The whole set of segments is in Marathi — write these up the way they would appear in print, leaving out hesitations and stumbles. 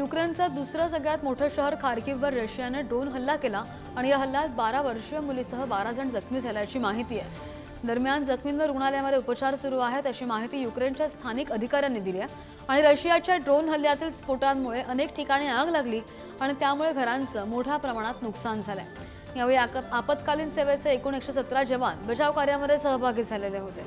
युक्रेनचं दुसरं सगळ्यात मोठं शहर खार्किव्हवर रशियाने ड्रोन हल्ला केला आणि या हल्ल्यात 12 वर्षीय मुलीसह 12 जण जखमी झाल्याची माहिती आहे। दरम्यान जखमींवर रुग्णालयामध्ये उपचार सुरू आहेत अशी माहिती युक्रेनच्या स्थानिक अधिकाऱ्यांनी दिली आहे आणि रशियाच्या ड्रोन हल्ल्यातील स्फोटांमुळे अनेक ठिकाणी आग लागली आणि त्यामुळे घरांचं मोठ्या प्रमाणात नुकसान झालंय। यावेळी आपत्कालीन सेवेचे एकूण 117 जवान बचाव कार्यामध्ये सहभागी झालेले होते।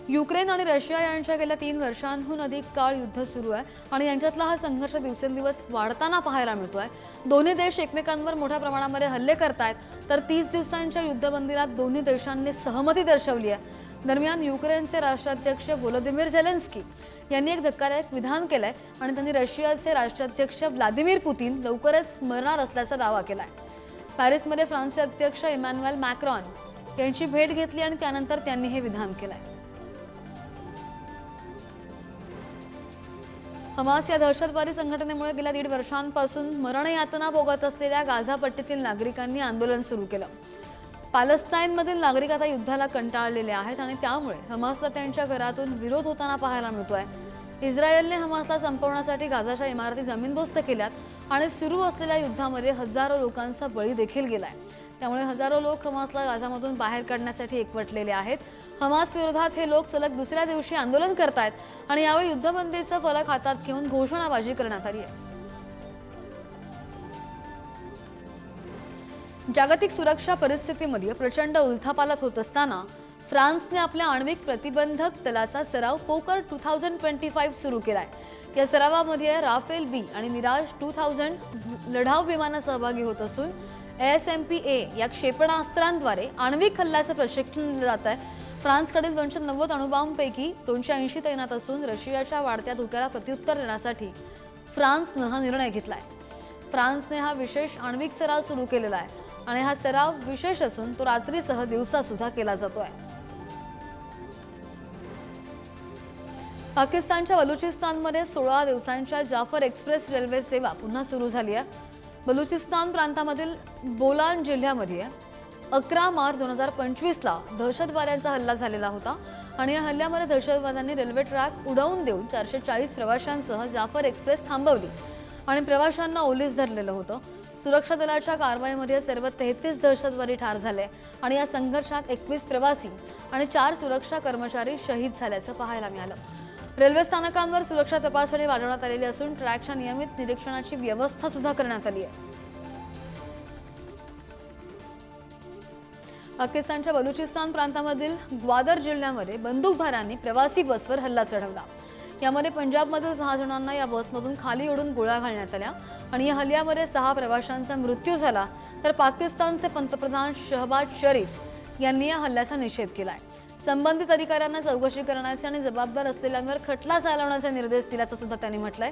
युक्रेन आणि रशिया यांच्या गेल्या 3 वर्षांहून अधिक काळ युद्ध सुरू आहे आणि यांच्यातला हा संघर्ष दिवसेंदिवस वाढताना पाहायला मिळतोय। दोन्ही देश एकमेकांवर मोठ्या प्रमाणामध्ये हल्ले करतायत तर 30 दिवसांच्या युद्धबंदीला दोन्ही देशांनी सहमती दर्शवली आहे। दरम्यान युक्रेनचे राष्ट्राध्यक्ष व्लादिमीर झेलेन्स्की यांनी एक धक्कादायक विधान केलंय आणि त्यांनी रशियाचे राष्ट्राध्यक्ष व्लादिमीर पुतिन लवकरच मरणार असल्याचा दावा केलाय। पॅरिसमध्ये फ्रान्सचे अध्यक्ष इमॅन्युएल मॅक्रॉन यांची भेट घेतली आणि त्यानंतर त्यांनी हे विधान केलंय। हमास या दहशतवादी संघटनेमुळे गेल्या 1.5 वर्षांपासून मरणयातना भोगत असलेल्या गाझा पट्टीतील नागरिकांनी आंदोलन सुरू केलं। पॅलेस्टाईनमधील नागरिक आता युद्धाला कंटाळलेले आहेत आणि त्यामुळे हमासला त्यांच्या घरातून विरोध होताना पाहायला मिळतोय। इस्रायलने हमासला संपवण्यासाठी गाझाच्या इमारती जमीनदोस्त केल्यात आणि सुरू असलेल्या युद्धामध्ये हजारो लोकांचा बळी देखील गेलाय। त्यामुळे हजारो लोक हमासला गाझामधून बाहेर काढण्यासाठी एकवटलेले आहेत। हमास विरोधात हे लोक सलग दुसऱ्या दिवशी आंदोलन करतायत आणि यावेळी युद्धबंदीचा फलक हातात घेऊन घोषणाबाजी करण्यात आली आहे। जागतिक सुरक्षा परिस्थितीमध्ये प्रचंड उलथापालथ होत असताना फ्रान्सने आपल्या आण्विक प्रतिबंधक दलाचा सराव पोकर 2025 सुरू केलाय। या सरावामध्ये राफेल बी आणि मिराज 2000 लढाऊ विमानं सहभागी होत असून ASMPA या क्षेपणास्त्रांद्वारे आण्विक हल्ल्याचं प्रशिक्षण दिलं जात आहे। फ्रान्सकडील 290 अणुबॉम्बपैकी 280 तैनात असून रशियाच्या वाढत्या धोक्याला प्रत्युत्तर देण्यासाठी फ्रान्सने हा निर्णय घेतलाय। फ्रान्सने हा विशेष आण्विक सराव सुरू केलेला आहे आणि हा सराव विशेष असून तो रात्रीसह दिवसा सुद्धा केला जातोय। पाकिस्तानच्या बलुचिस्तानमध्ये 16 दिवसांच्या जाफर एक्सप्रेस रेल्वे सेवा पुन्हा सुरू झाली आहे। बलुचिस्तान प्रांतामधील बोलान जिल्ह्यामध्ये 11 मार्च 2025 ला दहशतवाद्यांचा हल्ला झालेला होता आणि या हल्ल्यामध्ये दहशतवाद्यांनी रेल्वे ट्रॅक उडवून देऊन 440 प्रवाशांसह जाफर एक्सप्रेस थांबवली आणि प्रवाशांना ओलीस धरलेलं होतं। सुरक्षा दलाच्या कारवाईमध्ये सर्व 33 दहशतवादी ठार झाले आणि या संघर्षात 21 प्रवासी आणि 4 सुरक्षा कर्मचारी शहीद झाल्याचं पाहायला मिळालं। रेल्वे स्थानकांवर सुरक्षा तपासणी वाढवण्यात आलेली असून ट्रॅकच्या नियमित निरीक्षणाची व्यवस्था सुद्धा करण्यात आली आहे। पाकिस्तानच्या बलुचिस्तान प्रांतामधील ग्वादर जिल्ह्यामध्ये बंदूकधाऱ्यांनी प्रवासी बसवर हल्ला चढवला। यामध्ये पंजाबमधील 6 जणांना या बसमधून खाली ओढून गोळ्या घालण्यात आल्या आणि या हल्ल्यामध्ये 6 प्रवाशांचा मृत्यू झाला तर पाकिस्तानचे पंतप्रधान शहबाज शरीफ यांनी या हल्ल्याचा निषेध केलाय। संबंधित अधिकाऱ्यांना चौकशी करण्याचे आणि जबाबदार असलेल्यांवर खटला चालवण्याचे निर्देश दिल्याचं सुद्धा त्यांनी म्हटलंय।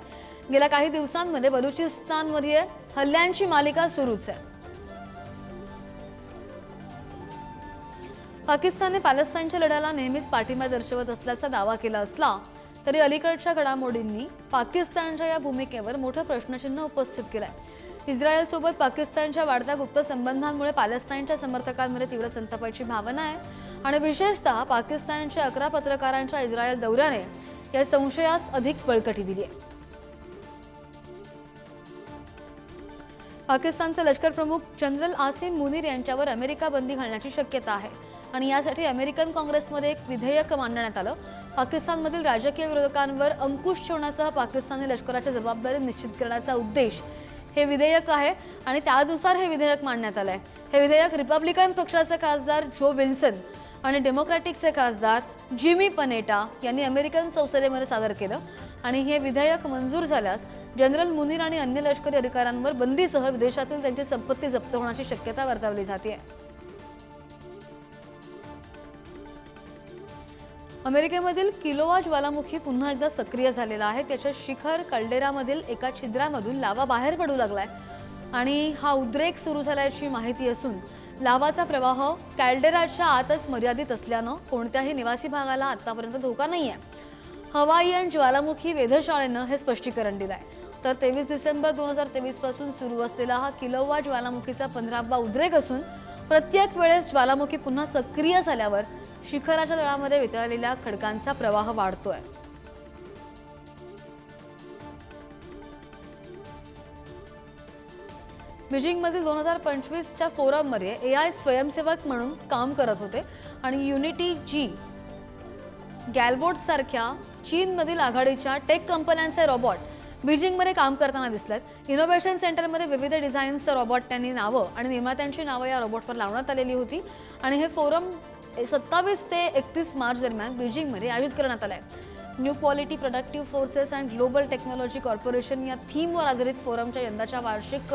गेल्या काही दिवसांमध्ये बलुचिस्तानमध्ये हल्ल्यांची मालिका सुरूच आहे। पाकिस्तानने पॅलेस्टाईनच्या लढ्याला नेहमीच पाठिंबा दर्शवत असल्याचा दावा केला असला तरी अलीकडच्या घडामोडींनी पाकिस्तानच्या या भूमिकेवर मोठं प्रश्नचिन्ह उपस्थित केलंय। इस्रायलसोबत पाकिस्तानच्या वाढत्या गुप्त संबंधांमुळे पॅलेस्टाईनच्या समर्थकांमध्ये तीव्र संतापाची भावना आहे आणि विशेषतः पाकिस्तानच्या 11 पत्रकारांच्या इस्रायल दौऱ्याने या संशयास अधिक बळकटी दिली आहे। पाकिस्तानचे लष्कर प्रमुख जनरल आसिम मुनीर यांच्यावर अमेरिका बंदी घालण्याची शक्यता आहे आणि यासाठी अमेरिकन काँग्रेसमध्ये एक विधेयक मांडण्यात आलं। पाकिस्तानमधील राजकीय विरोधकांवर अंकुश ठेवण्यासह पाकिस्तानी लष्कराची जबाबदारी निश्चित करण्याचा उद्देश हे विधेयक आहे आणि त्यानुसार हे विधेयक मांडण्यात आलंय। हे विधेयक रिपब्लिकन पक्षाचे खासदार जो विल्सन आणि डेमोक्रॅटिकचे खासदार जिमी पनेटा यांनी अमेरिकन संसदेमध्ये सादर केलं आणि हे विधेयक मंजूर झाल्यास जनरल मुनीर आणि अन्य लष्करी अधिकाऱ्यांवर बंदीसह विदेशातील त्यांची संपत्ती जप्त होण्याची शक्यता वर्तवली जाते। अमेरिकेमधील किलोवा ज्वालामुखी पुन्हा एकदा सक्रिय झालेला आहे। त्याच्या शिखर कल्डेरामधील एका छिद्रामधून लावा बाहेर पडू लागलाय आणि हा उद्रेक सुरू झाल्याची माहिती असून लावाचा प्रवाह कॅल्डेराच्या आतच मर्यादित असल्यानं कोणत्याही निवासी भागाला आतापर्यंत धोका नाहीये। हवाईयन ज्वालामुखी वेधशाळेनं हे स्पष्टीकरण दिलंय। तर 23 डिसेंबर 2023 पासून सुरू असलेला हा किलोवा ज्वालामुखीचा 15वा उद्रेक असून प्रत्येक वेळेस ज्वालामुखी पुन्हा सक्रिय झाल्यावर शिखराच्या तळामध्ये वितळलेल्या खडकांचा प्रवाह वाढतोय। बीजिंगमधील 2025च्या फोरममध्ये AI स्वयंसेवक म्हणून काम करत होते आणि युनिटी जी गॅलबोट सारख्या चीनमधील आघाडीच्या टेक कंपन्यांचे रोबोट बीजिंगमध्ये काम करताना दिसलेत। इनोव्हेशन सेंटरमध्ये विविध डिझाईन्सचे रोबोट त्यांनी नावं आणि निर्मात्यांची नावं या रोबोटवर लावण्यात आलेली होती आणि हे फोरम 27 ते 31 मार्च दरम्यान बीजिंगमध्ये आयोजित करण्यात आलं आहे। New quality productive forces and global technology corporation या थीमवर आधारित फोरमच्या यंदाच्या वार्षिक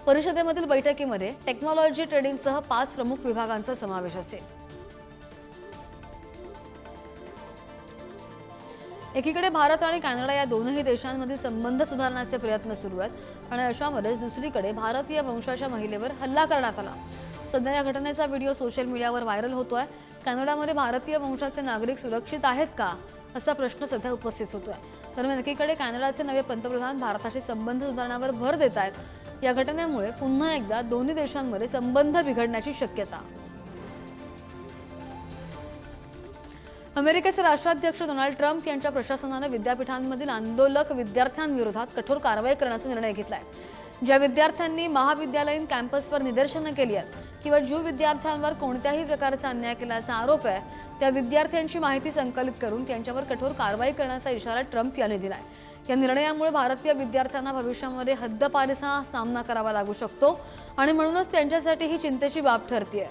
परिषदेमधील बैठकीमध्ये टेक्नॉलॉजी ट्रेडिंगसह 5 प्रमुख विभागांचा समावेश असेल। एकीकडे भारत आणि कॅनडा या दोनही देशांमधील संबंध सुधारण्याचे प्रयत्न सुरू आहेत आणि अशामध्येच दुसरीकडे भारतीय वंशाच्या महिलेवर हल्ला करण्यात आला। सध्या या घटनेचा व्हिडिओ सोशल मीडियावर व्हायरल होतोय। कॅनडामध्ये भारतीय वंशाचे नागरिक सुरक्षित आहेत का असा प्रश्न सध्या उपस्थित होतोय। दरम्यान एकीकडे कॅनडाचे नवे पंतप्रधान भारताशी संबंध सुधारण्यावर भर देत आहेत। या घटनेमुळे पुन्हा एकदा दोन्ही देशांमध्ये संबंध बिघडण्याची शक्यता। अमेरिकेचे राष्ट्राध्यक्ष डोनाल्ड ट्रम्प यांच्या प्रशासनाने विद्यापीठांमधील आंदोलक विद्यार्थ्यांविरोधात कठोर कारवाई करण्याचा निर्णय घेतलाय। ज्या विद्यार्थ्यांनी महाविद्यालयीन कॅम्पसवर निदर्शनं केली आहेत किंवा ज्यू विद्यार्थ्यांवर कोणत्याही प्रकारचा अन्याय केल्याचा आरोप आहे त्या विद्यार्थ्यांची माहिती संकलित करून त्यांच्यावर कठोर कारवाई करण्याचा इशारा ट्रम्प यांनी दिलाय। या निर्णयामुळे भारतीय विद्यार्थ्यांना भविष्यामध्ये हद्दपारीचा सामना करावा लागू शकतो आणि म्हणूनच त्यांच्यासाठी ही चिंतेची बाब ठरतेय।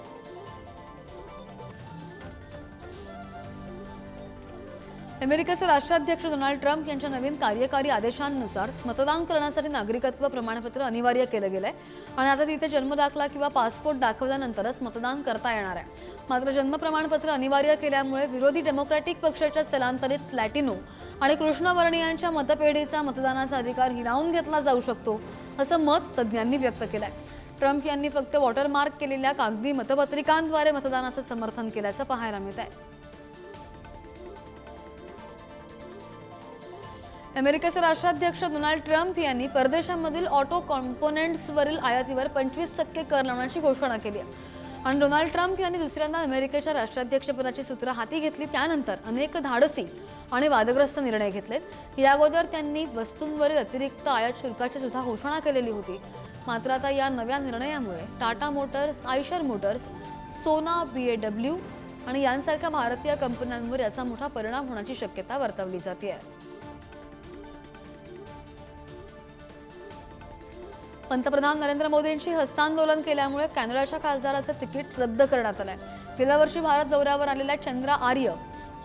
अमेरिकेचे राष्ट्राध्यक्ष डोनाल्ड ट्रम्प यांच्या नवीन कार्यकारी आदेशांनुसार मतदान करण्यासाठी नागरिकत्व प्रमाणपत्र अनिवार्य केलं गेलंय आणि आता तिथे जन्मदाखला किंवा पासपोर्ट दाखवल्यानंतरच मतदान करता येणार आहे। मात्र जन्म प्रमाणपत्र अनिवार्य केल्यामुळे विरोधी डेमोक्रॅटिक पक्षाच्या स्थलांतरित लॅटिनो आणि कृष्णवर्णीयांच्या मतपेढीचा मतदानाचा अधिकार हिरावून घेतला जाऊ शकतो असं मत तज्ज्ञांनी व्यक्त केलंय। ट्रम्प यांनी फक्त वॉटरमार्क केलेल्या कागदी मतपत्रिकांद्वारे मतदानाचं समर्थन केल्याचं पाहायला मिळत आहे। अमेरिकेचे राष्ट्राध्यक्ष डोनाल्ड ट्रम्प यांनी परदेशांमधील ऑटो कॉम्पोनेंट्सवरील आयातीवर 25% कर लावण्याची घोषणा केली आहे आणि डोनाल्ड ट्रम्प यांनी दुसऱ्यांदा अमेरिकेच्या राष्ट्राध्यक्षपदाची सूत्र हाती घेतली त्यानंतर अनेक धाडसी आणि वादग्रस्त निर्णय घेतलेत। या अगोदर त्यांनी वस्तूंवरील अतिरिक्त आयात शुल्काची सुद्धा घोषणा केलेली होती। मात्र आता या नव्या निर्णयामुळे टाटा मोटर्स, आयशर मोटर्स, सोना, BAW आणि यांसारख्या भारतीय कंपन्यांवर याचा मोठा परिणाम होण्याची शक्यता वर्तवली जाते। पंतप्रधान नरेंद्र मोदींची हस्तांदोलन केल्यामुळे कॅनडाच्या खासदाराचे तिकीट रद्द करण्यात आले। गेल्या वर्षी भारत दौऱ्यावर आलेल्या चंद्रा आर्य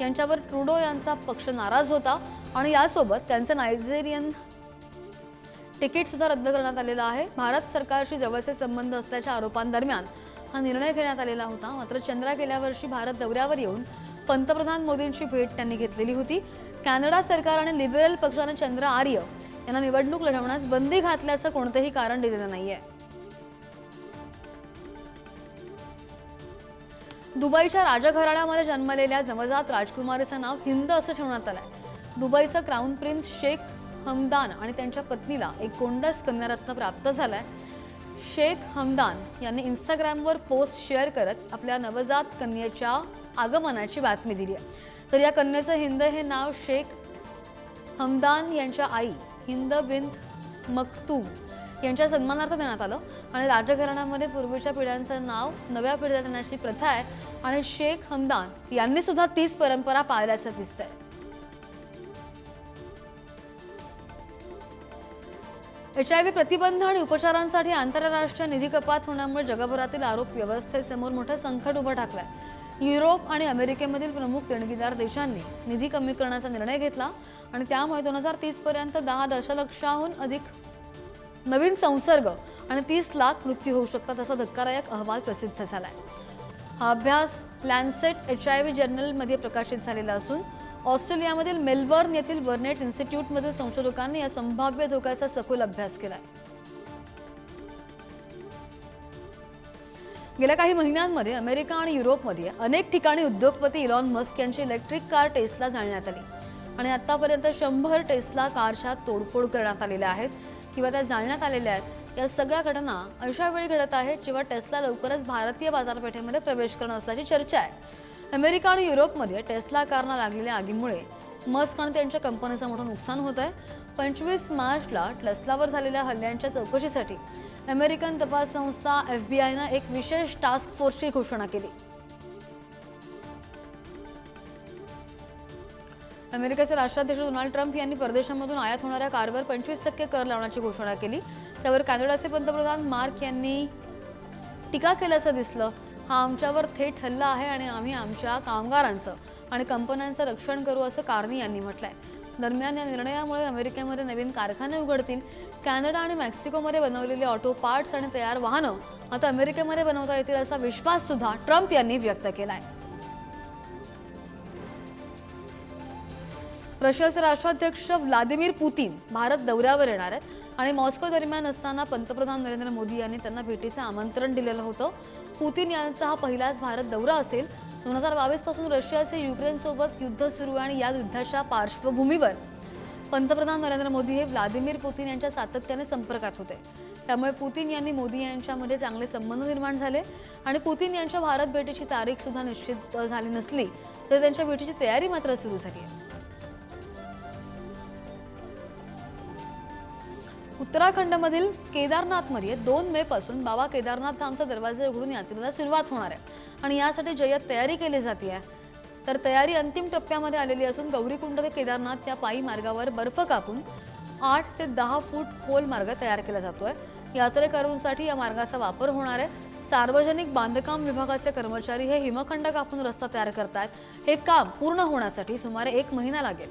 यांच्यावर ट्रुडो यांचा पक्ष नाराज होता आणि यासोबत त्यांचे नायजेरियन तिकीट सुद्धा रद्द करण्यात आलेला आहे। भारत सरकारशी जवळचे संबंध असल्याच्या आरोपांदरम्यान हा निर्णय घेण्यात आलेला होता। मात्र चंद्रा गेल्या वर्षी भारत दौऱ्यावर येऊन पंतप्रधान मोदींची भेट त्यांनी घेतलेली होती। कॅनडा सरकार आणि लिबरल पक्षाने चंद्रा आर्य यांना निवडणूक लढवण्यास बंदी घातल्याचं कोणतेही कारण दिलेलं नाहीये। दुबईच्या राजघराण्यामध्ये जन्मलेल्या नवजात राजकुमारीचं नाव हिंद असं ठेवण्यात आलंय। दुबईचा क्राऊन प्रिन्स शेख हमदान आणि त्यांच्या पत्नीला एक गोंडस कन्यारत्न प्राप्त झालाय। शेख हमदान यांनी इंस्टाग्रामवर पोस्ट शेअर करत आपल्या नवजात कन्येच्या आगमनाची बातमी दिली आहे। तर या कन्येचं हिंद हे नाव शेख हमदान यांच्या आई हिंद बिन्त मक्तूम यांच्या सन्मानार्थ देण्यात आलं आणि राजघराण्यामध्ये पूर्वीच्या पिढ्यांचं नाव नव्या पिढीला देण्याची प्रथा आहे आणि शेख हमदान यांनी सुद्धा तीच परंपरा पाळल्याचं दिसतंय। HIV प्रतिबंध आणि उपचारांसाठी आंतरराष्ट्रीय निधी कपात होण्यामुळे जगभरातील आरोग्य व्यवस्थेसमोर मोठं संकट उभं टाकलंय। युरोप आणि अमेरिकेमधील प्रमुख देणगीदार देशांनी निधी कमी करण्याचा निर्णय घेतला आणि त्यामुळे 2030 पर्यंत 10 दशलक्षाहून अधिक नवीन संसर्ग आणि 30 लाख मृत्यू होऊ शकतात असा धक्कादायक अहवाल प्रसिद्ध झालाय। हा अभ्यास लॅन्सेट HIV जर्नलमध्ये प्रकाशित झालेला असून ऑस्ट्रेलियामधील मेलबर्न येथील बर्नेट इन्स्टिट्यूटमधील संशोधकांनी या संभाव्य धोक्याचा सखोल अभ्यास केलाय। गेल्या काही महिन्यांमध्ये अमेरिका आणि युरोपमध्ये अनेक ठिकाणी उद्योगपती इलॉन मस्क यांची इलेक्ट्रिक कार टेस्ला जाळण्यात आली आणि आतापर्यंत 100 टेस्ला कारच्या तोडफोड करण्यात आलेल्या आहेत किंवा त्या जाळण्यात आलेल्या आहेत। या सगळ्या घटना अशा वेळी घडत आहेत जेव्हा टेस्ला लवकरच भारतीय बाजारपेठेमध्ये प्रवेश करणार असल्याची चर्चा आहे। अमेरिका आणि युरोपमध्ये टेस्ला कारना लागलेल्या आगीमुळे मस्क आणि त्यांच्या कंपनीचं मोठं नुकसान होत आहे। 25 मार्चला टेस्लावर झालेल्या हल्ल्यांच्या चौकशीसाठी अमेरिकन तपास संस्था FBI एक विशेष टास्क फोर्सची घोषणा केली. अमेरिकेचे राष्ट्राध्यक्ष डोनाल्ड ट्रम्प यांनी परदेशामधून आयात होणाऱ्या कारवर 25% कर लावण्याची घोषणा केली. त्यावर कॅनडाचे पंतप्रधान मार्क यांनी टीका केल्याचं दिसलं. हा आमच्यावर थेट हल्ला आहे आणि आम्ही आमच्या कामगारांचं आणि कंपन्यांचं रक्षण करू असं कार्नी यांनी म्हटलंय. दरम्यान या निर्णयामुळे अमेरिकेमध्ये नवीन कारखाने उघडतील. कॅनडा आणि मेक्सिकोमध्ये बनवलेले ऑटो पार्ट्स आणि तयार वाहनं आता अमेरिकेमध्ये बनवता येतील असा विश्वास सुद्धा ट्रम्प यांनी व्यक्त केलाय. रशियाचे राष्ट्राध्यक्ष व्लादिमीर पुतीन भारत दौऱ्यावर येणार आहेत आणि मॉस्को दरम्यान असताना पंतप्रधान नरेंद्र मोदी यांनी त्यांना भेटीचं आमंत्रण दिलेलं होतं. पुतीन यांचा हा पहिलाच भारत दौरा असेल. 2022 पासून रशियाचे युक्रेनसोबत युद्ध सुरू आहे आणि या युद्धाच्या पार्श्वभूमीवर पंतप्रधान नरेंद्र मोदी हे व्लादिमीर पुतीन यांच्या सातत्याने संपर्कात होते. त्यामुळे पुतीन यांनी मोदी यांच्यामध्ये चांगले संबंध निर्माण झाले आणि पुतीन यांच्या भारत भेटीची तारीख सुद्धा निश्चित झाली नसली तरी त्यांच्या भेटीची तयारी मात्र सुरू झाली आहे. उत्तराखंडमधील केदारनाथमध्ये 2 मे पासून बाबा केदारनाथ धामचा दरवाजे उघडून यात्रेला सुरुवात होणार आहे आणि यासाठी जय्यत तयारी केली जाते आहे. तर तयारी अंतिम टप्प्यामध्ये आलेली असून गौरीकुंड ते केदारनाथ त्या पायी मार्गावर बर्फ कापून 8 ते 10 फूट खोल मार्ग तयार केला जातोय. यात्रेकरूंसाठी या मार्गाचा वापर होणार आहे. सार्वजनिक बांधकाम विभागाचे कर्मचारी हे हिमखंड कापून रस्ता तयार करतात. हे काम पूर्ण होण्यासाठी सुमारे 1 महिना लागेल.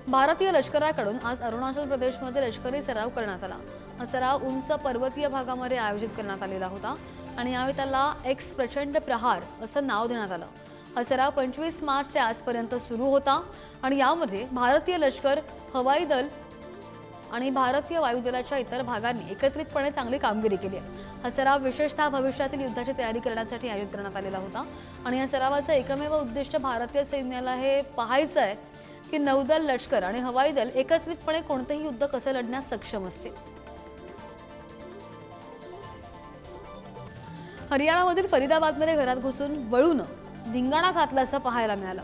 भारतीय लष्कराकडून आज अरुणाचल प्रदेशमध्ये लष्करी सराव करण्यात आला. हा सराव उंच पर्वतीय भागामध्ये आयोजित करण्यात आलेला होता आणि यावेळी त्याला एक्स प्रचंड प्रहार असं नाव देण्यात आलं. हा सराव 25 मार्चच्या आजपर्यंत सुरू होता आणि यामध्ये भारतीय लष्कर, हवाई दल आणि भारतीय वायुदलाच्या इतर भागांनी एकत्रितपणे चांगली कामगिरी केली आहे. हा सराव विशेषतः भविष्यातील युद्धाची तयारी करण्यासाठी आयोजित करण्यात आलेला होता आणि या सरावाचं एकमेव उद्दिष्ट भारतीय सैन्याला हे पाहायचं आहे की नौदल, लष्कर आणि हवाई दल एकत्रितपणे कोणतेही युद्ध कसे लढण्यास सक्षम असतील. हरियाणामधील फरीदाबादमध्ये घरात घुसून वळून धिंगाणा घातल्याचं पाहायला मिळालं.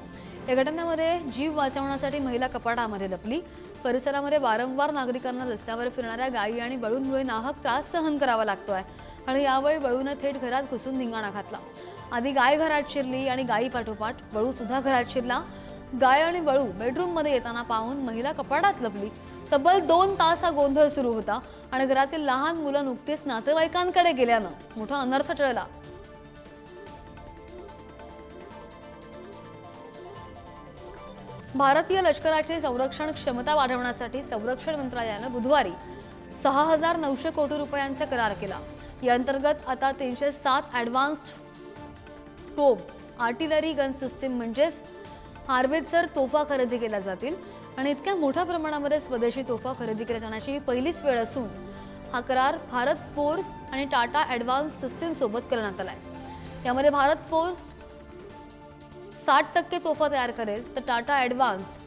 या घटनेमध्ये जीव वाचवण्यासाठी महिला कपाटामध्ये लपली. परिसरामध्ये वारंवार नागरिकांना रस्त्यावर फिरणाऱ्या गायी आणि वळूंमुळे नाहक त्रास सहन करावा लागतोय आणि यावेळी वळूने थेट घरात घुसून धिंगाणा घातला. आधी गाय घरात शिरली आणि गायी पाठोपाठ वळू सुद्धा घरात शिरला. गाय आणि वळू बेडरूममध्ये येताना पाहून महिला कपाटात लपली. तब्बल 2 तास हा गोंधळ सुरू होता आणि घरातील लहान मुलं नुकतीच नातेवाईकांकडे गेल्यानं मोठा अनर्थ टळला. भारतीय लष्कराची संरक्षण क्षमता वाढवण्यासाठी संरक्षण मंत्रालयानं बुधवारी 6,900 कोटी रुपयांचा करार केला. या अंतर्गत आता 307 advanced Tobe artillery gun system म्हणजेच हार्वेजर तोफा खरेदी केल्या जातील आणि इतक्या मोठ्या प्रमाणामध्ये स्वदेशी तोफा खरेदी केल्या जाण्याची ही पहिलीच वेळ असून हा करार भारत फोर्स आणि टाटा ॲडव्हान्स सिस्टीम सोबत करण्यात आलाय. यामध्ये भारत फोर्स 60% तोफा तयार करेल तर टाटा ॲडव्हान्स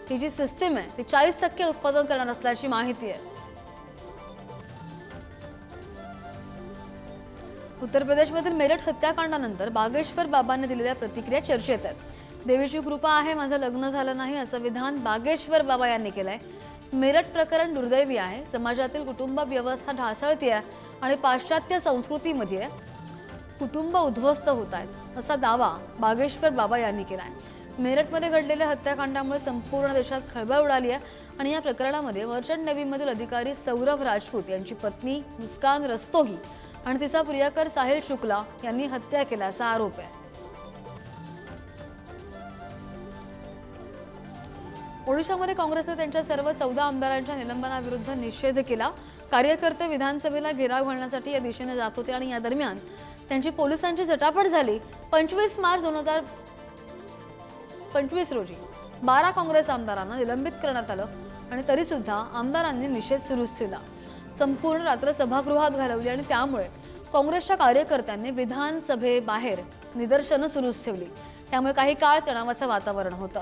ही जी सिस्टीम आहे ती 40% उत्पादन करणार असल्याची माहिती आहे. उत्तर प्रदेशमधील मेरठ हत्याकांडानंतर बागेश्वर बाबांनी दिलेल्या प्रतिक्रिया चर्चेत आहेत. देवीची कृपा आहे, माझं लग्न झालं नाही असं विधान बागेश्वर बाबा यांनी केलंय. मेरठ प्रकरण दुर्दैवी आहे. समाजातील कुटुंब व्यवस्था ढासळते आणि पाश्चात्य संस्कृतीमध्ये कुटुंब उद्ध्वस्त होत आहेत असा दावा बागेश्वर बाबा यांनी केलाय. मेरठमध्ये घडलेल्या हत्याकांडामुळे संपूर्ण देशात खळबळ उडाली आहे आणि या प्रकरणामध्ये मर्चंट नेव्हीमधील अधिकारी सौरभ राजपूत यांची पत्नी मुस्कान रस्तोगी आणि तिचा प्रियकर साहिल शुक्ला यांनी हत्या केल्याचा आरोप आहे. ओडिशामध्ये काँग्रेसने त्यांच्या सर्व 14 आमदारांच्या निलंबनाविरुद्ध निषेध केला. कार्यकर्ते विधानसभेला घेराव घालण्यासाठी या दिशेने जात होते आणि या दरम्यान त्यांची पोलिसांची झटापट झाली. 25 मार्च 2025 रोजी 12 काँग्रेस आमदारांना निलंबित करण्यात आलं आणि तरी सुद्धा आमदारांनी निषेध सुरूच ठेवला. संपूर्ण रात्र सभागृहात घालवली आणि त्यामुळे काँग्रेसच्या कार्यकर्त्यांनी विधानसभेबाहेर निदर्शनं सुरूच ठेवली. त्यामुळे काही काळ तणावाचं वातावरण होतं.